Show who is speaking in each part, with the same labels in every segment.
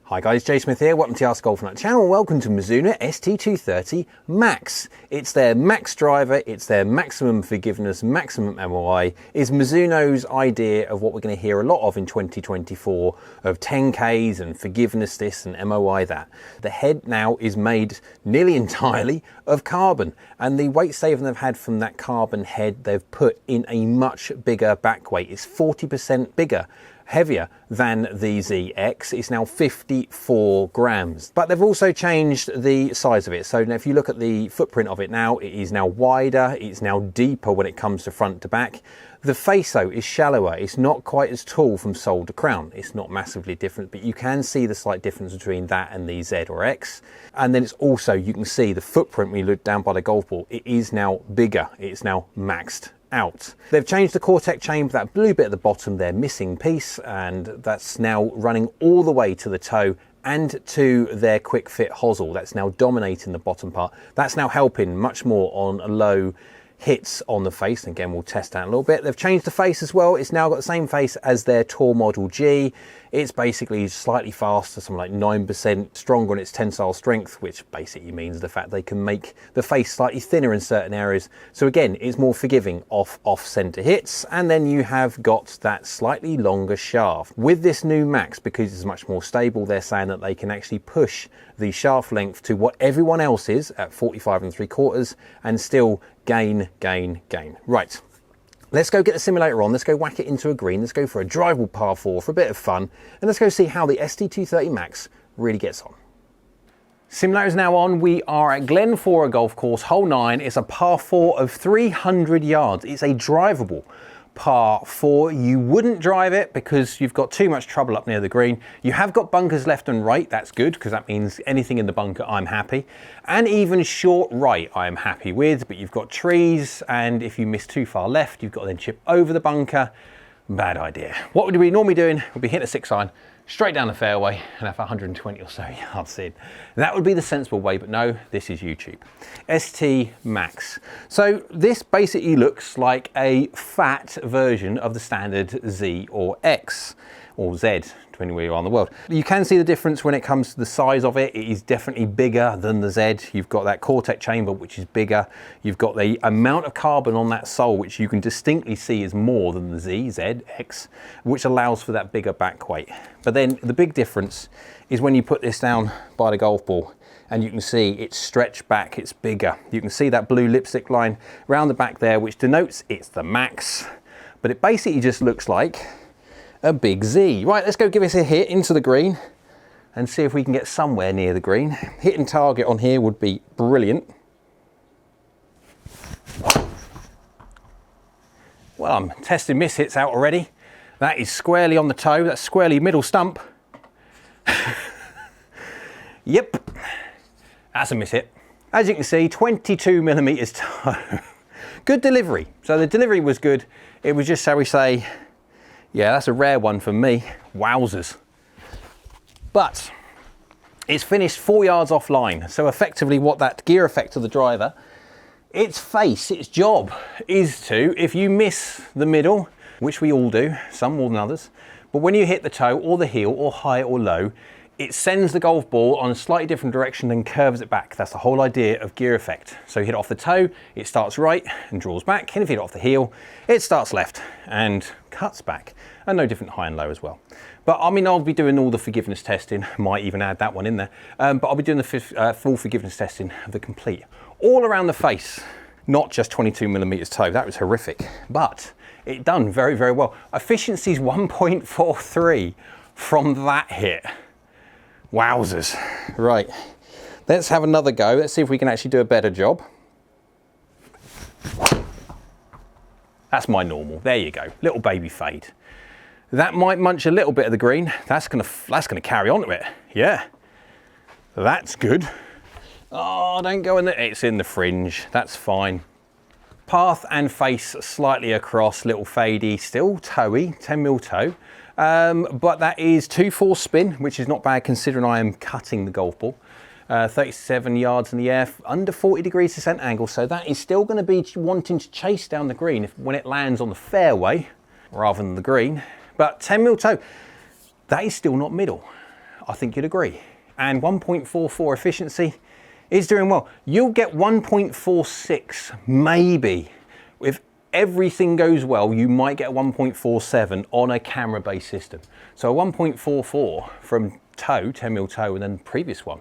Speaker 1: Hi guys, Jay Smith here, welcome to the AskGolfNut channel, welcome to Mizuno ST230 Max. It's their max driver, it's their maximum forgiveness, maximum MOI, is Mizuno's idea of what we're going to hear a lot of in 2024, of 10Ks and forgiveness this and MOI that. The head now is made nearly entirely of carbon, and the weight saving they've had from that carbon head, they've put in a much bigger back weight. It's 40% bigger, heavier than the ZX. It's now 54 grams, but they've also changed the size of it. So now if you look at the footprint of it now, it is now wider, it's now deeper when it comes to front to back. The face though is shallower, it's not quite as tall from sole to crown. It's not massively different, but you can see the slight difference between that and the Z or X. And then it's also, you can see the footprint when you look down by the golf ball, it is now bigger, it's now maxed out. They've changed the Cortex chain, but that blue bit at the bottom, their missing piece, and that's now running all the way to the toe and to their quick fit hosel. That's now dominating the bottom part. That's now helping much more on low hits on the face. And again, we'll test that in a little bit. They've changed the face as well. It's now got the same face as their Tour Model G. It's basically slightly faster, something like 9% stronger in its tensile strength, which basically means the fact they can make the face slightly thinner in certain areas. So again, it's more forgiving off-center hits. And then you have got that slightly longer shaft. With this new Max, because it's much more stable, they're saying that they can actually push the shaft length to what everyone else is at 45 3/4 and still gain. Right. Let's go get the simulator on, let's go whack it into a green, let's go for a drivable par 4 for a bit of fun, and let's go see how the ST230 Max really gets on. Simulator is now on. We are at Glenfora Golf Course, hole 9. It's a par 4 of 300 yards. It's a drivable par 4. You wouldn't drive it because you've got too much trouble up near the green. You have got bunkers left and right. That's good because that means anything in the bunker I'm happy, and even short right I'm happy with, but you've got trees, and if you miss too far left you've got to then chip over the bunker. Bad idea. What would we normally doing? We'd be hitting a 6-iron straight down the fairway and have 120 or so yards in. That would be the sensible way, but no, this is YouTube. ST Max. So this basically looks like a fat version of the standard Z or X, or Z, depending where you are in the world. You can see the difference when it comes to the size of it. It is definitely bigger than the Z. You've got that Cortex chamber, which is bigger. You've got the amount of carbon on that sole, which you can distinctly see is more than the Z, Z, X, which allows for that bigger back weight. But then the big difference is when you put this down by the golf ball, and you can see it's stretched back, it's bigger. You can see that blue lipstick line around the back there, which denotes it's the Max, but it basically just looks like a big Z. Right, let's go give us a hit into the green and see if we can get somewhere near the green. Hitting target on here would be brilliant. Well, I'm testing miss hits out already. That is squarely on the toe, that's squarely middle stump. Yep, that's a miss hit. As you can see, 22mm toe. Good delivery. So the delivery was good. It was just, shall we say, yeah, that's a rare one for me. Wowzers. But it's finished 4 yards offline. So effectively what that gear effect of the driver, its face, its job is to, if you miss the middle, which we all do, some more than others, but when you hit the toe or the heel or high or low, it sends the golf ball on a slightly different direction and curves it back. That's the whole idea of gear effect. So you hit it off the toe, it starts right and draws back. And if you hit it off the heel, it starts left and cuts back. And no different high and low as well. But I mean, I'll be doing all the forgiveness testing. Might even add that one in there. But I'll be doing the full forgiveness testing of the complete. All around the face, not just 22mm toe. That was horrific. But it done very, very well. Efficiency's 1.43 from that hit. Wowzers. Right, let's have another go. Let's see if we can actually do a better job. That's my normal. There you go. Little baby fade. That might munch a little bit of the green. That's gonna carry on to it. Yeah. That's good. Oh, don't go in there. It's in the fringe. That's fine. Path and face slightly across, little fadey, still toey, 10mm toe. But that is 2-4 spin, which is not bad considering I am cutting the golf ball. 37 yards in the air, under 40 degrees descent angle, so that is still going to be wanting to chase down the green when it lands on the fairway rather than the green. But 10mm toe, that is still not middle. I think you'd agree. And 1.44 efficiency is doing well. You'll get 1.46 maybe. If everything goes well, you might get 1.47 on a camera-based system. So a 1.44 from toe, 10mm toe, and then the previous one,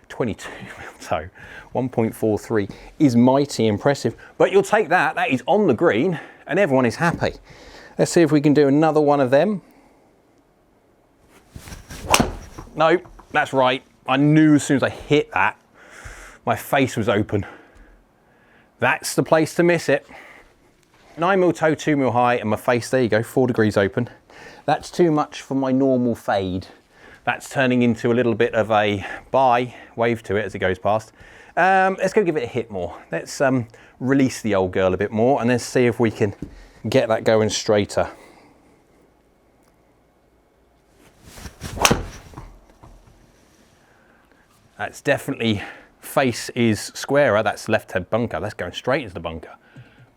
Speaker 1: 22mm toe, 1.43 is mighty impressive. But you'll take that, that is on the green, and everyone is happy. Let's see if we can do another one of them. No, that's right. I knew as soon as I hit that, my face was open. That's the place to miss it. 9mm toe, 2mm high, and my face, there you go, 4 degrees open. That's too much for my normal fade. That's turning into a little bit of a bye wave to it as it goes past. Let's go give it a hit more. Let's release the old girl a bit more, and let's see if we can get that going straighter. That's definitely, face is squarer, that's left head bunker, that's going straight into the bunker.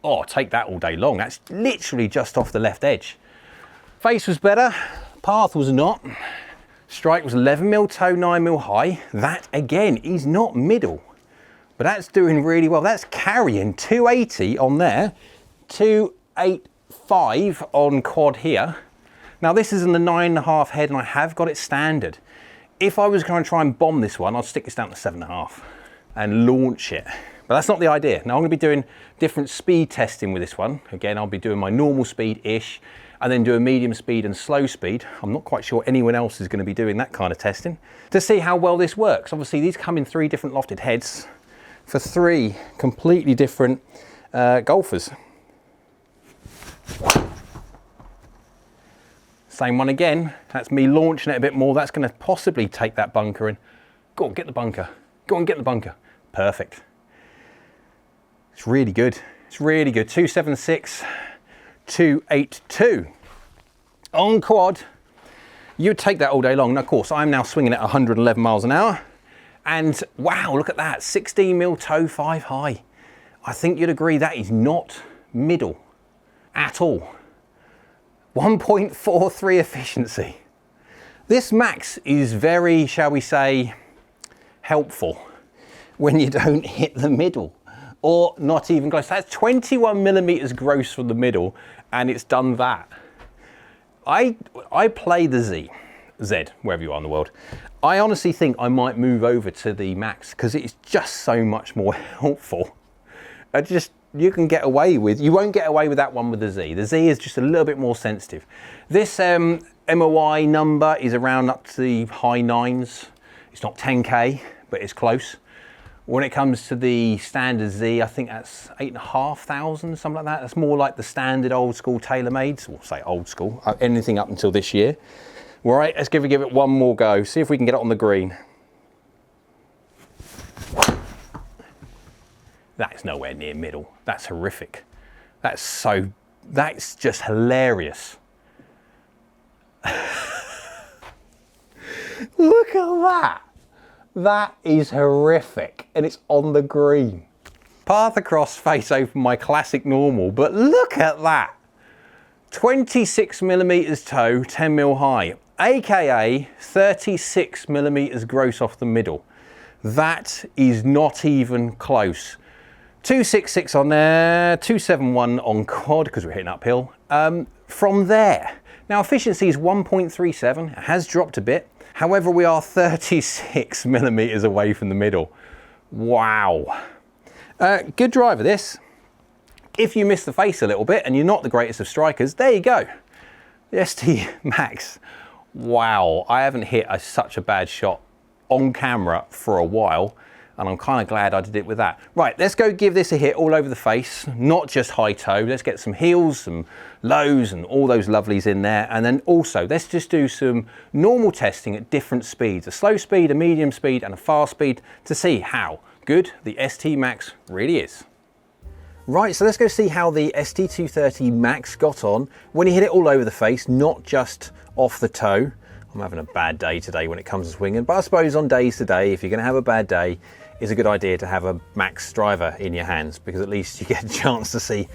Speaker 1: Oh, take that all day long. That's literally just off the left edge. Face was better, path was not. Strike was 11mm toe, 9mm high. That again is not middle, but that's doing really well. That's carrying 280 on there, 285 on quad here. Now this is in the 9.5 head and I have got it standard. If I was going to try and bomb this one, I'd stick this down to 7.5 and launch it. But that's not the idea. Now I'm going to be doing different speed testing with this one. Again, I'll be doing my normal speed-ish and then do a medium speed and slow speed. I'm not quite sure anyone else is going to be doing that kind of testing to see how well this works. Obviously, these come in 3 different lofted heads for 3 completely different golfers. Same one again. That's me launching it a bit more. That's going to possibly take that bunker in. Go on, get the bunker. Go on, get the bunker. Perfect. It's really good. It's really good. 276, 282. On quad, you'd take that all day long. Now, of course, I'm now swinging at 111 miles an hour. And wow, look at that. 16mm toe, 5 high. I think you'd agree that is not middle at all. 1.43 efficiency. This max is very, shall we say, helpful when you don't hit the middle. Or not even close. That's 21mm gross from the middle, and it's done that. I play the Z, wherever you are in the world. I honestly think I might move over to the Max because it's just so much more helpful. You can get away with, you won't get away with that one with the Z. The Z is just a little bit more sensitive. This MOI number is around up to the high 9s. It's not 10K, but it's close. When it comes to the standard Z, I think that's 8,500, something like that. That's more like the standard old school TaylorMades, or say old school, anything up until this year. All right, let's give it one more go. See if we can get it on the green. That's nowhere near middle. That's horrific. That's just hilarious. Look at that. That is horrific, and it's on the green. Path across, face open, my classic normal, but look at that. 26mm toe, 10mm high, aka 36mm gross off the middle. That is not even close. 266 on there, 271 on quad, because we're hitting uphill. From there, now efficiency is 1.37, it has dropped a bit. However, we are 36mm away from the middle. Wow. Good driver, this. If you miss the face a little bit and you're not the greatest of strikers, there you go. The ST Max. Wow, I haven't hit such a bad shot on camera for a while, and I'm kind of glad I did it with that. Right, let's go give this a hit all over the face, not just high toe. Let's get some heels, some lows, and all those lovelies in there. And then also, let's just do some normal testing at different speeds, a slow speed, a medium speed, and a fast speed to see how good the ST Max really is. Right, so let's go see how the ST230 Max got on when you hit it all over the face, not just off the toe. I'm having a bad day today when it comes to swinging, but I suppose on days today, if you're going to have a bad day, it's a good idea to have a Max driver in your hands, because at least you get a chance to see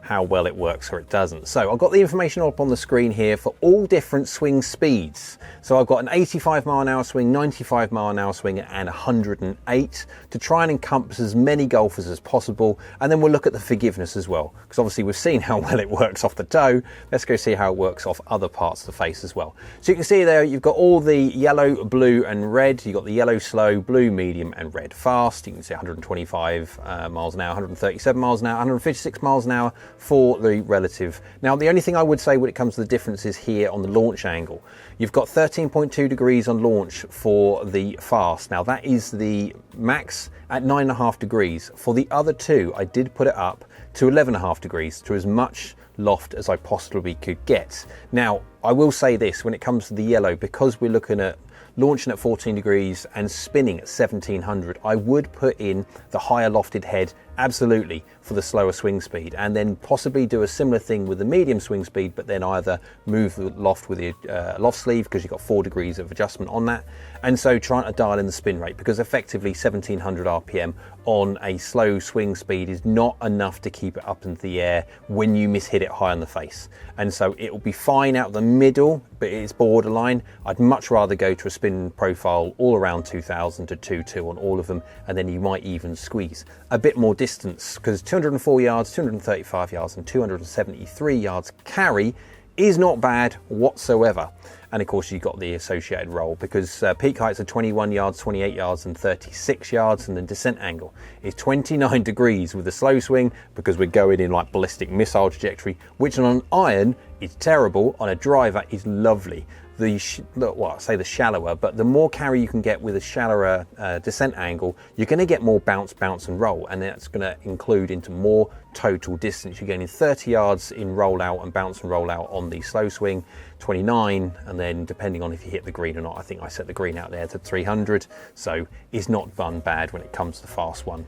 Speaker 1: how well it works or it doesn't. So I've got the information up on the screen here for all different swing speeds. So I've got an 85 mile an hour swing, 95 mile an hour swing, and 108 to try and encompass as many golfers as possible. And then we'll look at the forgiveness as well, because obviously we've seen how well it works off the toe. Let's go see how it works off other parts of the face as well. So you can see there, you've got all the yellow, blue, and red. You've got the yellow slow, blue medium, and red fast. You can see 125 miles an hour, 137 miles an hour, 156 miles an hour for the relative. Now, the only thing I would say when it comes to the differences here on the launch angle, you've got 13.2 degrees on launch for the fast. Now, that is the max at 9.5 degrees. For the other two, I did put it up to 11.5 degrees, to as much loft as I possibly could get. Now, I will say this, when it comes to the yellow, because we're looking at launching at 14 degrees and spinning at 1700, I would put in the higher lofted head, absolutely, for the slower swing speed, and then possibly do a similar thing with the medium swing speed, but then either move the loft with the loft sleeve, because you've got 4 degrees of adjustment on that, and so trying to dial in the spin rate, because effectively 1700 RPM on a slow swing speed is not enough to keep it up into the air when you mishit it high on the face. And so it will be fine out the middle, but it's borderline. I'd much rather go to a spin profile all around 2000 to 2.2 on all of them, and then you might even squeeze a bit more distance, because 204 yards, 235 yards, and 273 yards carry is not bad whatsoever. And of course, you've got the associated roll, because peak heights are 21 yards, 28 yards, and 36 yards, and the descent angle is 29 degrees with a slow swing, because we're going in like ballistic missile trajectory, which on an iron is terrible, on a driver is lovely. Well, I say the shallower, but the more carry you can get with a shallower descent angle, you're going to get more bounce, and roll, and that's going to include into more total distance. You're getting 30 yards in rollout and bounce and rollout on the slow swing, 29, and then depending on if you hit the green or not, I think I set the green out there to 300, so it's not done bad when it comes to the fast one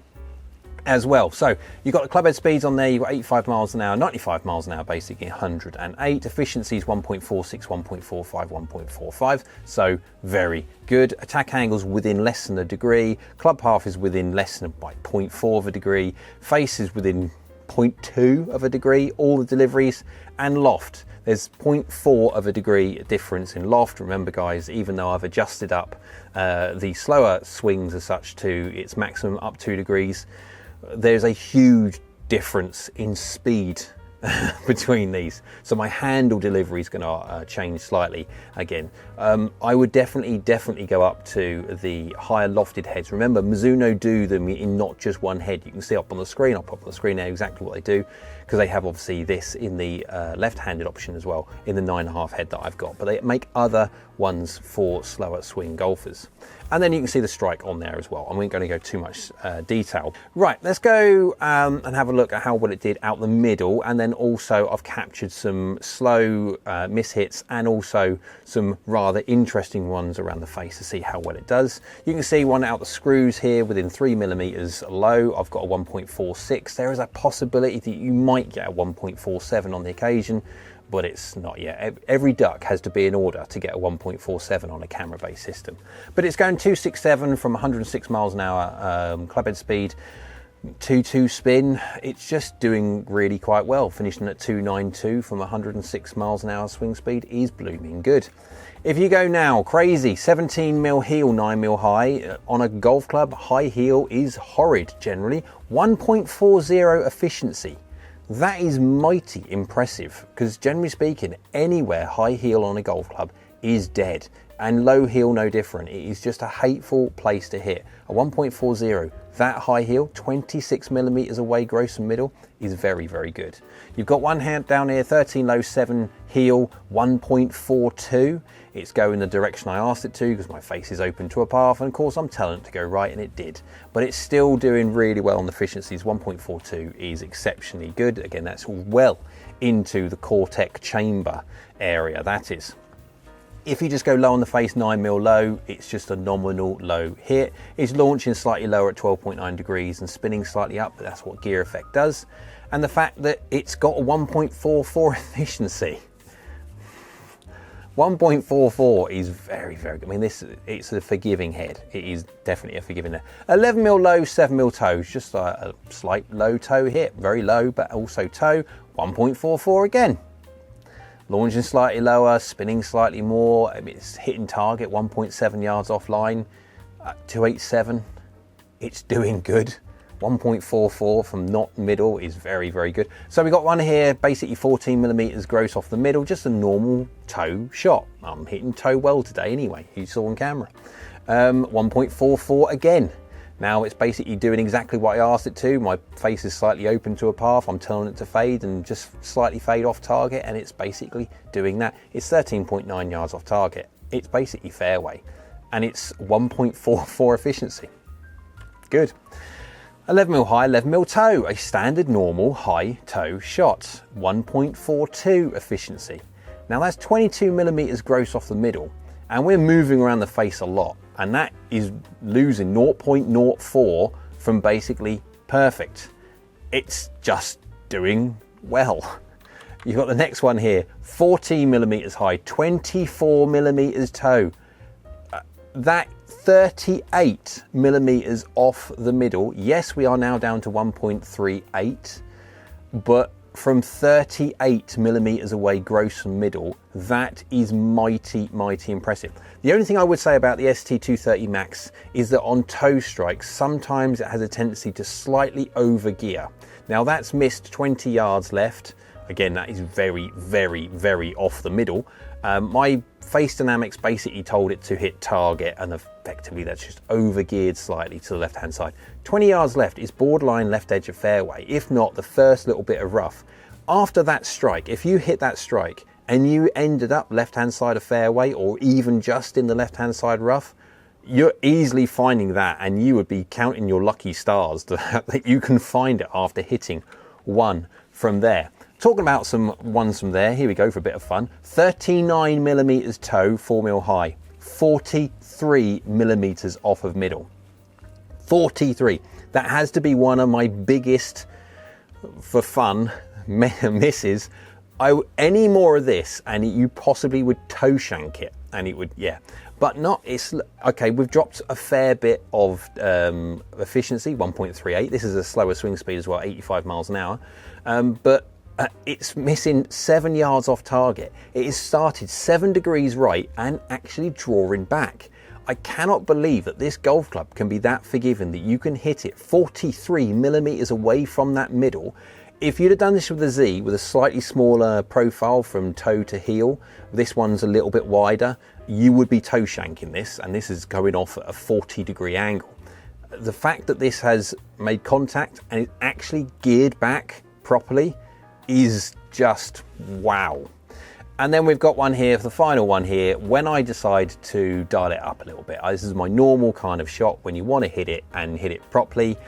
Speaker 1: as well. So you've got the clubhead speeds on there, you've got 85 miles an hour, 95 miles an hour, basically 108. Efficiencies 1.46, 1.45, 1.45, so very good. Attack angles within less than a degree, club path is within less than by 0.4 of a degree, face is within 0.2 of a degree, all the deliveries, and loft. There's 0.4 of a degree difference in loft. Remember guys, even though I've adjusted up the slower swings as such to its maximum up 2 degrees, there's a huge difference in speed between these. So my handle delivery is going to change slightly again. I would definitely go up to the higher lofted heads. Remember, Mizuno do them in not just one head. You can see up on the screen, I'll pop on the screen there exactly what they do, because they have obviously this in the left-handed option as well in the 9.5 head that I've got, but they make other ones for slower swing golfers. And then you can see the strike on there as well. I won't going to go too much detail. Right, let's go and have a look at how well it did out the middle, and then also I've captured some slow mishits and also some rather interesting ones around the face to see how well it does. You can see one out the screws here within 3 millimeters low. I've got a 1.46. There is a possibility that you might get a 1.47 on the occasion, but it's not yet. Every duck has to be in order to get a 1.47 on a camera-based system. But it's going 267 from 106 miles an hour clubhead speed, 2.2 spin. It's just doing really quite well. Finishing at 292 from 106 miles an hour swing speed is blooming good. If you go now, crazy, 17 mil heel, 9 mil high. On a golf club, high heel is horrid generally. 1.40 efficiency. That is mighty impressive, because generally speaking, anywhere high heel on a golf club is dead, and low heel no different. It is just a hateful place to hit. A 1.40, that high heel, 26 millimeters away gross and middle, is very, very good. You've got one hand down here, 13 low, 7 heel, 1.42. It's going the direction I asked it to, because my face is open to a path, and of course I'm telling it to go right, and it did. But it's still doing really well on the efficiencies. 1.42 is exceptionally good. Again, that's well into the Cortec chamber area, that is. If you just go low on the face, 9 mil low, it's just a nominal low hit. It's launching slightly lower at 12.9 degrees and spinning slightly up, but that's what gear effect does. And the fact that it's got a 1.44 efficiency. 1.44 is very, very good. I mean, it's a forgiving head. It is definitely a forgiving head. 11 mil low, 7 mil toe, just a slight low toe hit, very low, but also toe. 1.44 again. Launching slightly lower, spinning slightly more. I mean, it's hitting target 1.7 yards offline, 287. It's doing good. 1.44 from not middle is very, very good. So we got one here, basically 14 millimeters gross off the middle, just a normal toe shot. I'm hitting toe well today anyway, you saw on camera. 1.44 again. Now it's basically doing exactly what I asked it to. My face is slightly open to a path. I'm telling it to fade and just slightly fade off target, and it's basically doing that. It's 13.9 yards off target. It's basically fairway, and it's 1.44 efficiency. Good. 11 mil high, 11 mil toe, a standard normal high toe shot. 1.42 efficiency. Now that's 22 millimeters gross off the middle, and we're moving around the face a lot, and that is losing 0.04 from basically perfect. It's just doing well. You've got the next one here, 14 millimeters high, 24 millimeters toe. That 38 millimeters off the middle. Yes, we are now down to 1.38, but from 38 millimeters away gross from middle, that is mighty, mighty impressive. The only thing I would say about the ST230 Max is that on toe strikes, sometimes it has a tendency to slightly over gear. Now that's missed 20 yards left. Again, that is very, very, very off the middle. My face dynamics basically told it to hit target, and effectively that's just over geared slightly to the left hand side. 20 yards left is borderline left edge of fairway, if not the first little bit of rough. After that strike, if you hit that strike and you ended up left hand side of fairway, or even just in the left hand side rough, you're easily finding that, and you would be counting your lucky stars that you can find it after hitting one from there. Talking about some ones from there, here we go for a bit of fun. 39 millimeters toe, 4 mil high, 43 millimeters off of middle. 43. That has to be one of my biggest, for fun, misses. Any more of this, and you possibly would toe shank it, and it would, yeah. But not, it's, okay, we've dropped a fair bit of efficiency, 1.38. This is a slower swing speed as well, 85 miles an hour. But it's missing 7 yards off target. It is started 7 degrees right and actually drawing back. I cannot believe that this golf club can be that forgiving, that you can hit it 43 millimeters away from that middle. If you'd have done this with the Z, with a slightly smaller profile from toe to heel, this one's a little bit wider, you would be toe shanking this, and this is going off at a 40-degree angle. The fact that this has made contact and it's actually geared back properly is just wow. And then we've got one here, the final one here, when I decide to dial it up a little bit. This is my normal kind of shot when you want to hit it and hit it properly.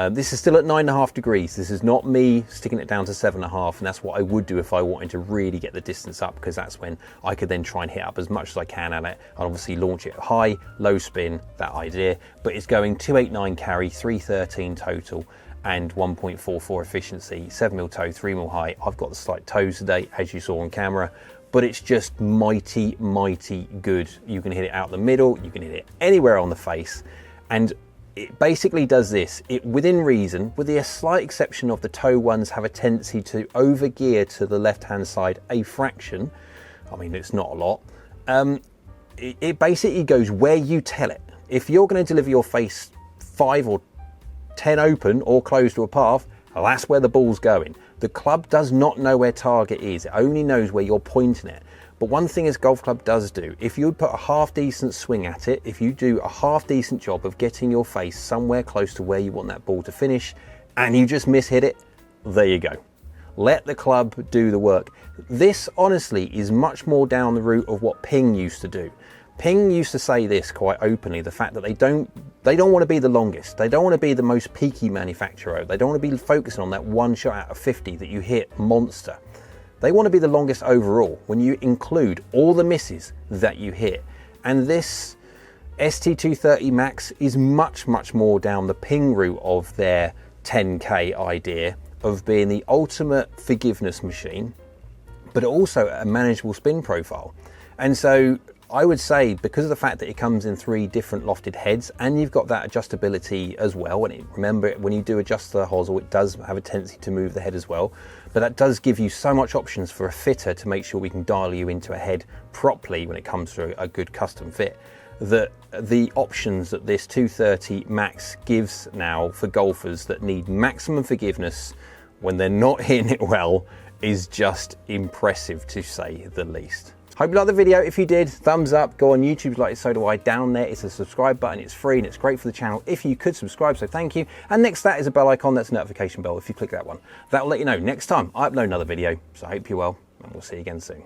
Speaker 1: This is still at 9.5 degrees. This is not me sticking it down to 7.5, and that's what I would do if I wanted to really get the distance up, because that's when I could then try and hit up as much as I can at it. I'll obviously launch it high, low spin, that idea, but it's going 289 carry, 313 total, and 1.44 efficiency, 7 mil toe, 3 mil high. I've got the slight toes today, as you saw on camera, but it's just mighty, mighty good. You can hit it out the middle, you can hit it anywhere on the face, and it basically does this. It, within reason, with the slight exception of the toe ones have a tendency to over gear to the left-hand side a fraction. I mean, it's not a lot. It basically goes where you tell it. If you're going to deliver your face 5 or 10 open or close to a path, well, that's where the ball's going. The club does not know where target is. It only knows where you're pointing it. But one thing this golf club does do, if you put a half decent swing at it, if you do a half decent job of getting your face somewhere close to where you want that ball to finish, and you just mishit it, there you go. Let the club do the work. This honestly is much more down the route of what Ping used to do. Ping used to say this quite openly, the fact that they don't want to be the longest. They don't want to be the most peaky manufacturer. They don't want to be focusing on that one shot out of 50 that you hit monster. They want to be the longest overall when you include all the misses that you hit. And this ST230 Max is much, much more down the Ping route of their 10K idea of being the ultimate forgiveness machine, but also a manageable spin profile. And so I would say, because of the fact that it comes in 3 different lofted heads and you've got that adjustability as well, and remember when you do adjust the hosel, it does have a tendency to move the head as well, but that does give you so much options for a fitter to make sure we can dial you into a head properly when it comes to a good custom fit, that the options that this 230 Max gives now for golfers that need maximum forgiveness when they're not hitting it well is just impressive, to say the least. Hope you liked the video. If you did, thumbs up. Go on YouTube, like So Do I. Down there it's a subscribe button. It's free and it's great for the channel if you could subscribe, so thank you. And next to that is a bell icon. That's a notification bell. If you click that one, that will let you know next time I upload another video. So I hope you're well, and we'll see you again soon.